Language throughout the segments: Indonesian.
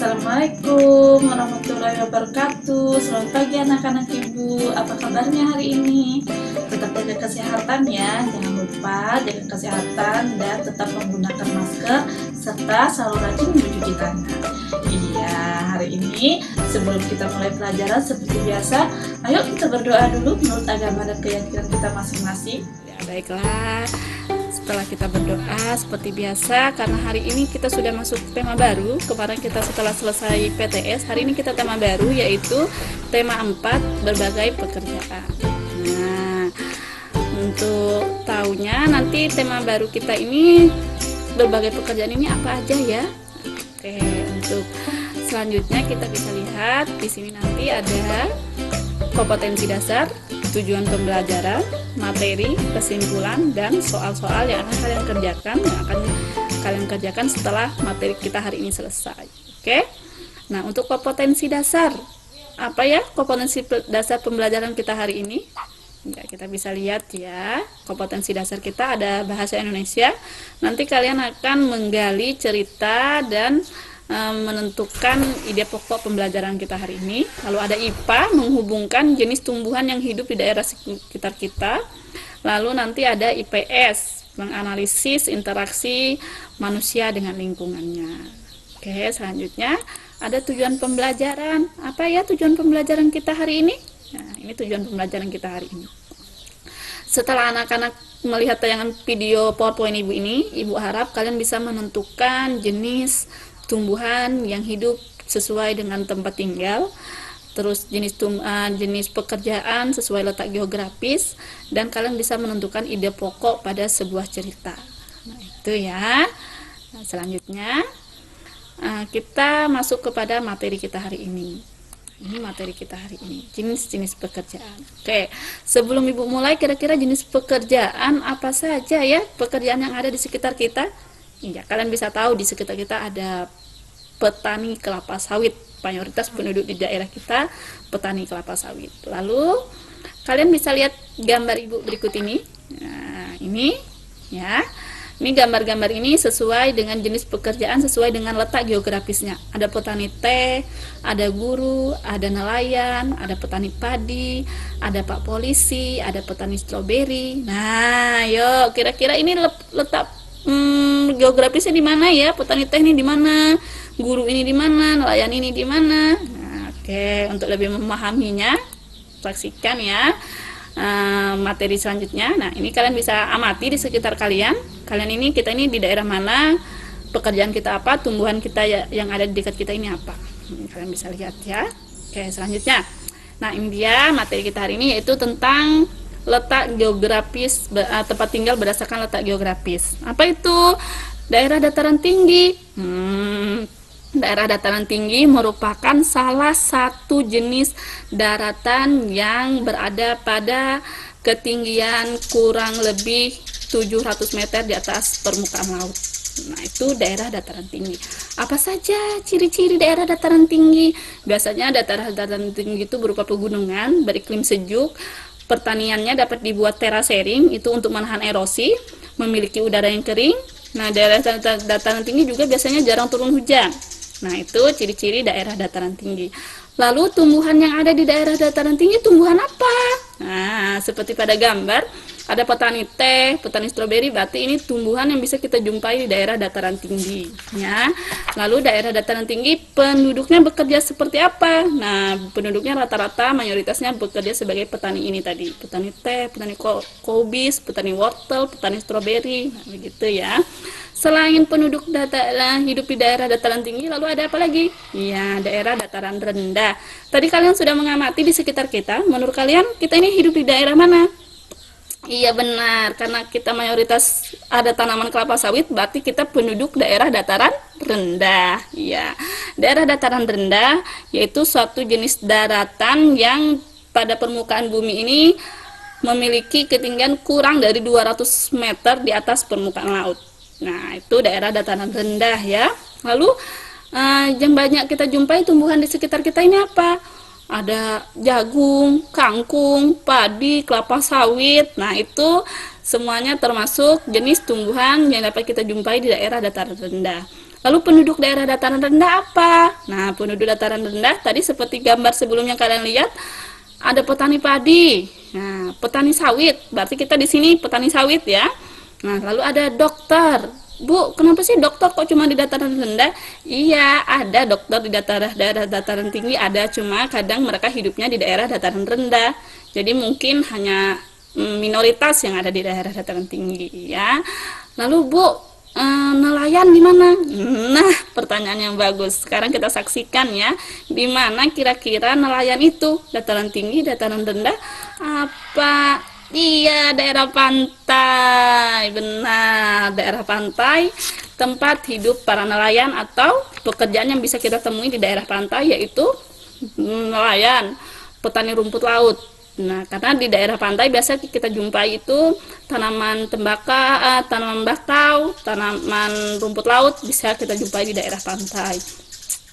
Assalamualaikum warahmatullahi wabarakatuh. Selamat pagi anak-anak ibu. Apa kabarnya hari ini? Tetap jaga kesehatan ya. Jangan lupa jaga kesehatan dan tetap menggunakan masker serta selalu rajin mencuci tangan. Iya, hari ini sebelum kita mulai pelajaran seperti biasa, ayo kita berdoa dulu menurut agama dan keyakinan kita masing-masing. Ya, baiklah. Setelah kita berdoa seperti biasa, karena hari ini kita sudah masuk tema baru. Kemarin kita setelah selesai PTS, hari ini kita tema baru, yaitu tema 4, berbagai pekerjaan. Nah, untuk tahunya nanti tema baru kita ini, berbagai pekerjaan ini apa aja ya? Oke, untuk selanjutnya kita bisa lihat di sini nanti ada kompetensi dasar, tujuan pembelajaran, materi, kesimpulan, dan soal-soal yang akan kalian kerjakan setelah materi kita hari ini selesai. Oke. Nah, untuk kompetensi dasar, apa ya kompetensi dasar pembelajaran kita hari ini? Ya, kita bisa lihat ya, kompetensi dasar kita ada bahasa Indonesia. Nanti kalian akan menggali cerita dan menentukan ide pokok pembelajaran kita hari ini. Lalu ada IPA, menghubungkan jenis tumbuhan yang hidup di daerah sekitar kita. Lalu nanti ada IPS, menganalisis interaksi manusia dengan lingkungannya. Oke, selanjutnya ada tujuan pembelajaran. Apa ya tujuan pembelajaran kita hari ini? Nah, ini tujuan pembelajaran kita hari ini. Setelah anak-anak melihat tayangan video PowerPoint ibu ini, ibu harap kalian bisa menentukan jenis tumbuhan yang hidup sesuai dengan tempat tinggal, terus jenis pekerjaan sesuai letak geografis, dan kalian bisa menentukan ide pokok pada sebuah cerita. Nah, itu ya. Nah, selanjutnya kita masuk kepada materi kita hari ini. Ini materi kita hari ini, jenis-jenis pekerjaan. Oke, sebelum ibu mulai, kira-kira jenis pekerjaan apa saja ya, pekerjaan yang ada di sekitar kita? Ya, kalian bisa tahu di sekitar kita ada petani kelapa sawit. Mayoritas penduduk di daerah kita petani kelapa sawit. Lalu kalian bisa lihat gambar ibu berikut ini. Nah, ini ya. Ini gambar-gambar ini sesuai dengan jenis pekerjaan, sesuai dengan letak geografisnya. Ada petani teh, ada guru, ada nelayan, ada petani padi, ada pak polisi, ada petani stroberi. Nah, yuk kira-kira ini letak geografisnya di mana ya? Petani teh ini di mana? Guru ini di mana? Nelayan ini di mana? Nah, oke, untuk lebih memahaminya, saksikan ya materi selanjutnya. Nah, ini kalian bisa amati di sekitar kalian. Kita ini di daerah mana? Pekerjaan kita apa? Tumbuhan kita yang ada di dekat kita ini apa? Kalian bisa lihat ya. Oke, selanjutnya. Nah, ini dia materi kita hari ini, yaitu tentang letak geografis, tempat tinggal berdasarkan letak geografis. Apa itu? Daerah dataran tinggi. Daerah dataran tinggi merupakan salah satu jenis daratan yang berada pada ketinggian kurang lebih 700 meter di atas permukaan laut. Nah, itu daerah dataran tinggi. Apa saja ciri-ciri daerah dataran tinggi? Biasanya dataran tinggi itu berupa pegunungan, beriklim sejuk, pertaniannya dapat dibuat terasering, itu untuk menahan erosi, memiliki udara yang kering. Nah, daerah dataran tinggi juga biasanya jarang turun hujan. Nah, itu ciri-ciri daerah dataran tinggi. Lalu tumbuhan yang ada di daerah dataran tinggi, tumbuhan apa? Nah, seperti pada gambar, ada petani teh, petani stroberi, berarti ini tumbuhan yang bisa kita jumpai di daerah dataran tinggi. Ya. Lalu daerah dataran tinggi, penduduknya bekerja seperti apa? Nah, penduduknya rata-rata mayoritasnya bekerja sebagai petani ini tadi. Petani teh, petani kobis, petani wortel, petani stroberi, nah, begitu ya. Selain penduduk hidup di daerah dataran tinggi, lalu ada apa lagi? Ya, daerah dataran rendah. Tadi kalian sudah mengamati di sekitar kita. Menurut kalian, kita ini hidup di daerah mana? Iya benar, karena kita mayoritas ada tanaman kelapa sawit, berarti kita penduduk daerah dataran rendah. Ya, daerah dataran rendah yaitu suatu jenis daratan yang pada permukaan bumi ini memiliki ketinggian kurang dari 200 meter di atas permukaan laut. Nah, itu daerah dataran rendah ya. Lalu yang banyak kita jumpai tumbuhan di sekitar kita ini apa? Ada jagung, kangkung, padi, kelapa sawit. Nah, itu semuanya termasuk jenis tumbuhan yang dapat kita jumpai di daerah dataran rendah. Lalu penduduk daerah dataran rendah apa? Nah, penduduk dataran rendah tadi seperti gambar sebelumnya kalian lihat, ada petani padi. Nah, petani sawit. Berarti kita di sini petani sawit ya. Nah, lalu ada dokter. Bu, kenapa sih dokter kok cuma di dataran rendah? Iya, ada dokter di daerah dataran tinggi ada, cuma kadang mereka hidupnya di daerah dataran rendah. Jadi mungkin hanya minoritas yang ada di daerah dataran tinggi ya. Lalu Bu, nelayan di mana? Nah, pertanyaan yang bagus. Sekarang kita saksikan ya, di mana kira-kira nelayan itu? Dataran tinggi, dataran rendah, apa? Iya, daerah pantai. Benar, daerah pantai tempat hidup para nelayan atau pekerjaan yang bisa kita temui di daerah pantai yaitu nelayan, petani rumput laut. Nah, karena di daerah pantai biasa kita jumpai itu tanaman tembakau, tanaman bakau, tanaman rumput laut bisa kita jumpai di daerah pantai.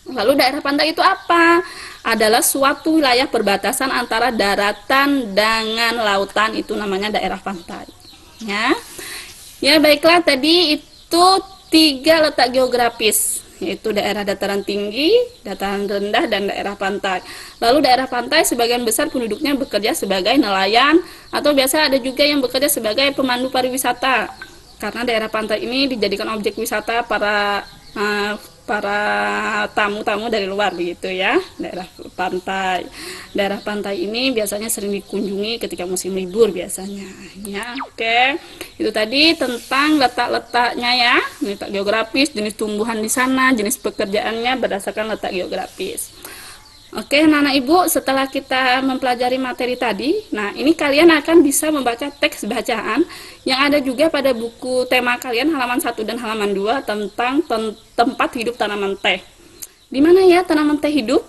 Lalu daerah pantai itu apa? Adalah suatu wilayah perbatasan antara daratan dengan lautan, itu namanya daerah pantai. Ya, ya baiklah, tadi itu 3 letak geografis, yaitu daerah dataran tinggi, dataran rendah, dan daerah pantai. Lalu daerah pantai sebagian besar penduduknya bekerja sebagai nelayan, atau biasa ada juga yang bekerja sebagai pemandu pariwisata. Karena daerah pantai ini dijadikan objek wisata para tamu-tamu dari luar begitu ya. Daerah pantai ini biasanya sering dikunjungi ketika musim libur biasanya ya. Oke, itu tadi tentang letak-letaknya ya, letak geografis, jenis tumbuhan di sana, jenis pekerjaannya berdasarkan letak geografis. Oke, anak-anak Ibu, setelah kita mempelajari materi tadi, nah ini kalian akan bisa membaca teks bacaan yang ada juga pada buku tema kalian halaman 1 dan halaman 2 tentang tempat hidup tanaman teh. Di mana ya tanaman teh hidup?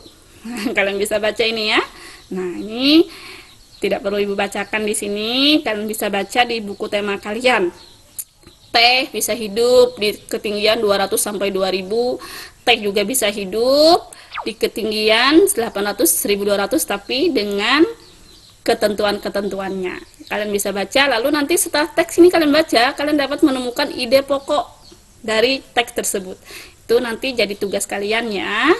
Kalian bisa baca ini ya. Nah, ini tidak perlu Ibu bacakan di sini, kalian bisa baca di buku tema kalian. Teh bisa hidup di ketinggian 200 sampai 2000. Teh juga bisa hidup di ketinggian 800 1200 tapi dengan ketentuan-ketentuannya. Kalian bisa baca, lalu nanti setelah teks ini kalian baca, kalian dapat menemukan ide pokok dari teks tersebut. Itu nanti jadi tugas kalian ya.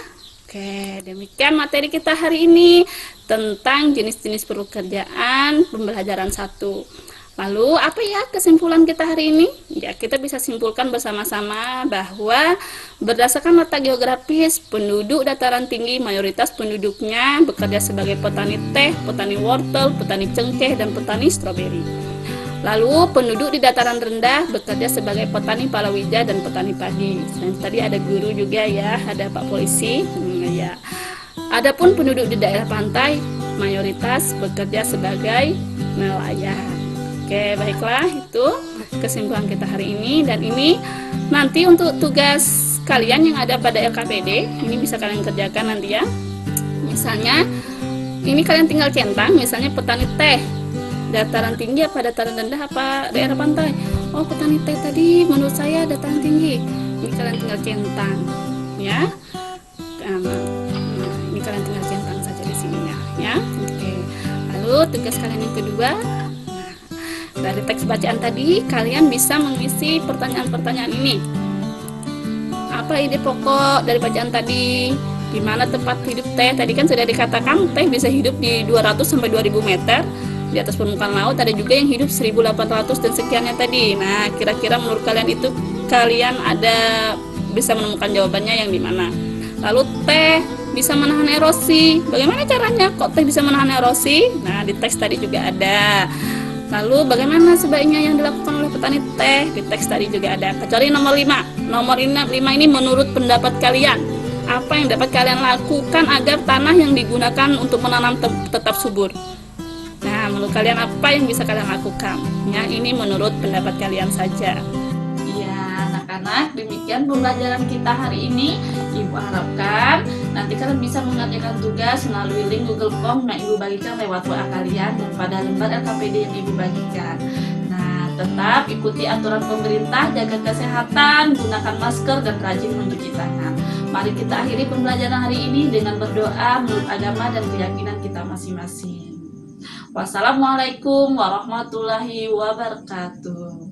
Oke, demikian materi kita hari ini tentang jenis-jenis pekerjaan pembelajaran 1. Lalu apa ya kesimpulan kita hari ini? Ya, kita bisa simpulkan bersama-sama bahwa berdasarkan letak geografis, penduduk dataran tinggi mayoritas penduduknya bekerja sebagai petani teh, petani wortel, petani cengkeh, dan petani stroberi. Lalu penduduk di dataran rendah bekerja sebagai petani palawija dan petani padi. Dan tadi ada guru juga ya, ada Pak Polisi. Ya. Adapun penduduk di daerah pantai mayoritas bekerja sebagai nelayan. Oke, baiklah, itu kesimpulan kita hari ini. Dan ini nanti untuk tugas kalian yang ada pada LKPD, ini bisa kalian kerjakan nanti ya. Misalnya ini kalian tinggal centang, misalnya petani teh dataran tinggi apa dataran rendah apa daerah pantai. Oh, petani teh tadi menurut saya dataran tinggi. Ini kalian tinggal centang ya. Nah, ini kalian tinggal centang saja di sininya ya. Oke. Lalu tugas kalian yang kedua, dari teks bacaan tadi, kalian bisa mengisi pertanyaan-pertanyaan ini. Apa ide pokok dari bacaan tadi? Di mana tempat hidup teh? Tadi kan sudah dikatakan teh bisa hidup di 200 sampai 2000 meter di atas permukaan laut. Ada juga yang hidup 1800 dan sekiannya tadi. Nah, kira-kira menurut kalian itu kalian ada bisa menemukan jawabannya yang di mana? Lalu teh bisa menahan erosi. Bagaimana caranya kok teh bisa menahan erosi? Nah, di teks tadi juga ada. Lalu bagaimana sebaiknya yang dilakukan oleh petani teh? Di teks tadi juga ada. Kecuali nomor 5. Nomor 5 ini menurut pendapat kalian. Apa yang dapat kalian lakukan agar tanah yang digunakan untuk menanam tetap subur? Nah, menurut kalian apa yang bisa kalian lakukan? Ya, ini menurut pendapat kalian saja. Iya, anak-anak, demikian pembelajaran kita hari ini. Ibu harapkan nanti kalian bisa mengerjakan tugas melalui link Google Form yang Ibu bagikan lewat WA kalian dan pada lembar LKPD yang Ibu bagikan. Nah, tetap ikuti aturan pemerintah, jaga kesehatan, gunakan masker, dan rajin mencuci tangan. Mari kita akhiri pembelajaran hari ini dengan berdoa menurut agama dan keyakinan kita masing-masing. Wassalamualaikum warahmatullahi wabarakatuh.